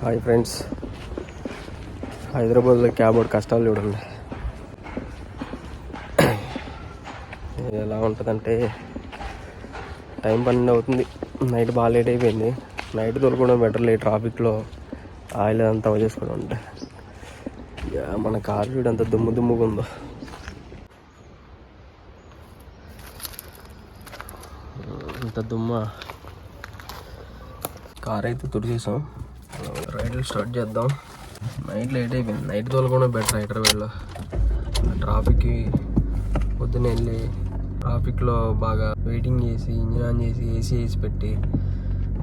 Hi friends, హైదరాబాద్లో cab ఒకటి కష్టాలు చూడండి. ఎలా ఉంటుందంటే టైం 12 అవుతుంది, నైట్ బాగా లేట్ అయిపోయింది. నైట్ తోలుకోవడం బెటర్, లేట్ ట్రాఫిక్లో ఆయిల్ అంతా చేసుకోవడం అంటే. మన కార్ చూడు అంత దుమ్ముగా ఉందో. ఇంత దుమ్మ. కార్ అయితే తుడిచేసాం, రైడ్లు స్టార్ట్ చేద్దాం. నైట్ లేట్ అయిపోయింది, నైట్ తోలుకోవడం బెటర్. హైదరాబాద్లో ట్రాఫిక్కి పొద్దున్న వెళ్ళి ట్రాఫిక్లో బాగా వెయిటింగ్ చేసి ఇంజిన్ ఆన్ చేసి ఏసీ వేసి పెట్టి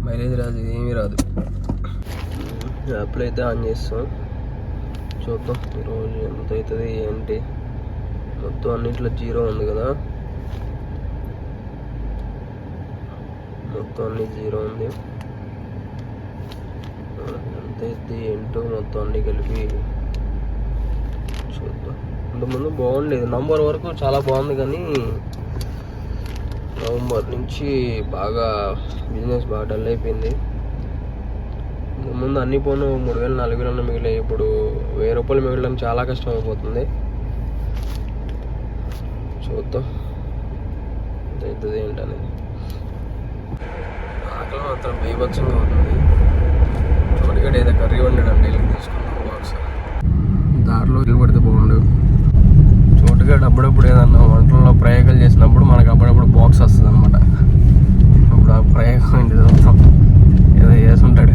మైలేజ్ రాదు, ఏమీ రాదు. యాప్లో అయితే ఆన్ చేస్తాం, చూద్దాం ఈరోజు ఎంత అవుతుంది ఏంటి. మొత్తం అన్నింటిలో 0 ఉంది కదా, మొత్తం అన్ని 0 ఉంది. ఎంత అయితే ఏంటో మొత్తం అన్నీ కలిపి చూద్దాం. ఇంతకుముందు బాగుండేది, నంబర్ వరకు చాలా బాగుంది, కానీ నవంబర్ నుంచి బాగా బిజినెస్ బాగా డల్ అయిపోయింది. ముందు అన్ని పోను 3,000 4,000 మిగిలాయి, ఇప్పుడు 1,000 రూపాయలు మిగలడం చాలా కష్టం అయిపోతుంది. చూద్దాం ఎంత అవుతుంది ఏంటనేది. ఆకలి మాత్రం బీభత్సంగా అవుతుంది. చోటుగడ్డ ఏదో కర్రీ వండాడు, డైలీ తీసుకున్నాం బాక్స్. దారిలో ఇల్లు పడితే బాగుండు. చోటుగడ్డ అప్పుడప్పుడు ఏదన్నా వంటల్లో ప్రయోగాలు చేసినప్పుడు మనకు అప్పుడప్పుడు బాక్స్ వస్తుంది అనమాట. ఇప్పుడు ఆ ప్రయోగం ఏంటి చూద్దాం, ఏదో చేస్తుంటాడు.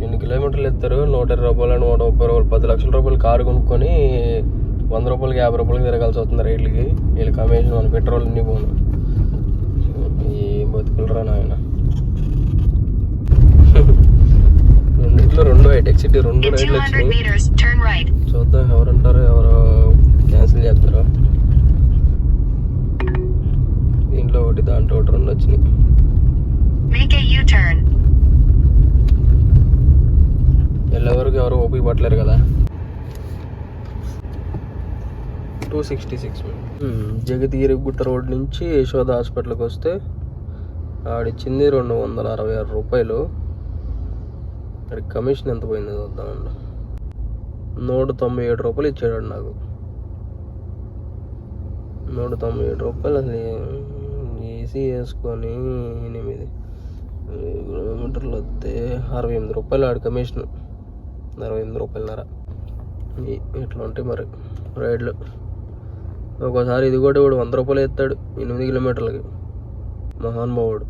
ఎన్ని కిలోమీటర్లు ఎత్తారు, 120 రూపాయలు 130 రూపాయలు, 10 లక్షల రూపాయలు కారు కొనుక్కొని 100 రూపాయలకి 50 రూపాయలకి తిరగాల్సి వస్తుంది రైట్లకి. వీళ్ళు కమిషన్, మన పెట్రోల్ అన్నీ పోను. ఏం బతుకులరా నాయన. రెండిట్లో 2 హైటెక్ సిటీ 2 రైడ్లు వచ్చినాయి. చూద్దాం ఎవరంటారో ఎవరో క్యాన్సిల్ చేస్తారో. దీంట్లో ఒకటి, దాంట్లో ఒకటి, 2 వచ్చినాయి. వెళ్ళే వరకు ఎవరు ఓపిక పట్టలేరు కదా. 266 జగతీరగుట్ట రోడ్ నుంచి యశోద హాస్పిటల్కి వస్తే ఆడిచ్చింది 266 రూపాయలు. అది కమిషన్ ఎంత పోయిందో చూద్దామండి. 197 రూపాయలు ఇచ్చాడు నాకు. 197 రూపాయలు. అసలు ఏసీ వేసుకొని 8 కిలోమీటర్లు వస్తే 68 రూపాయలు ఆడి కమిషన్. 68 రూపాయలన్నర. ఇట్లా ఉంటాయి మరి రైడ్లు. ఒక్కోసారి ఇది కూడా 100 రూపాయలు ఎత్తాడు 8 కిలోమీటర్లకి. మహానుభావుడు.